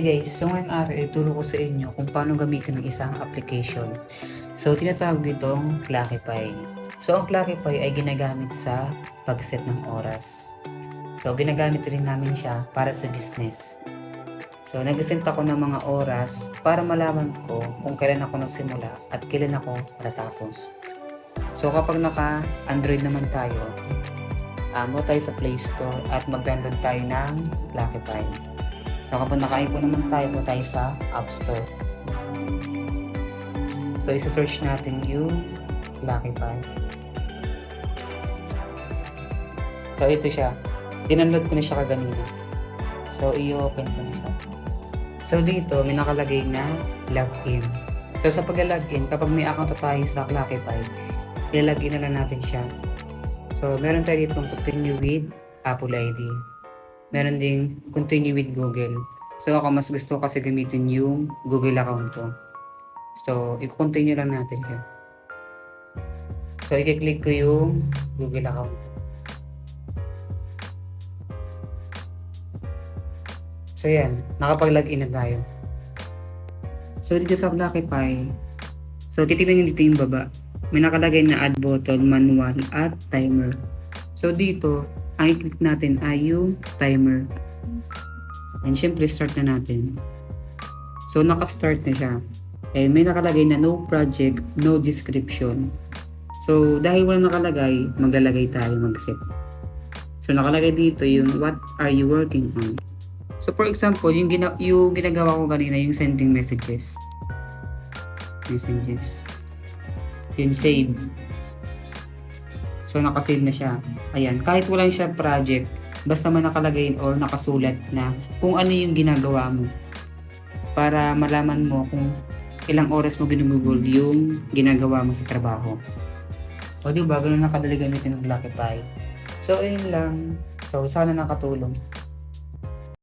Guys, so ngayong araw ituro ko sa inyo kung paano gamitin ng isang application. So tinatawag itong Clockify. So ang Clockify ay ginagamit sa pag-set ng oras. So ginagamit rin namin siya para sa business. So nag-set ako ng mga oras para malaman ko kung kailan ako nagsimula at kailan ako matatapos. So kapag naka-Android naman tayo, mo tayo sa Play Store at mag-download tayo ng Clockify. So kapag naka-iPhone naman tayo sa App Store. So isa-search natin yung Clockify. So ito siya. Dinunload ko na siya kaganina. So i-open ko na siya. So dito may nakalagay na login. So sa pag-login, kapag may account tayo sa Clockify, i-login na lang natin siya. So meron tayo dito continue with Apple ID. Meron ding continue with Google. So ako mas gusto kasi gamitin yung Google account ko. So i-continue lang natin siya. So i-click ko yung Google account. So yan, nakapag-login na tayo. So dito sa Clockify, so titignan nyo dito yung baba. May nakalagay na add button, manual at timer. So dito, ang i-click natin ay yung timer. And syempre, start na natin. So, naka-start na siya. And may nakalagay na no project, no description. So, dahil wala nakalagay, maglalagay tayo, mag-set. So, nakalagay dito yung what are you working on. So, for example, yung ginagawa ko kanina, yung sending messages. Yung save. So, nakasave na siya. Ayan, kahit walang siya project, basta man nakalagay or nakasulat na kung ano yung ginagawa mo para malaman mo kung ilang oras mo ginugugol yung ginagawa mo sa trabaho. O diba, ganun nakadali gamitin ng Clockify. So, ayun lang. So, sana nakatulong.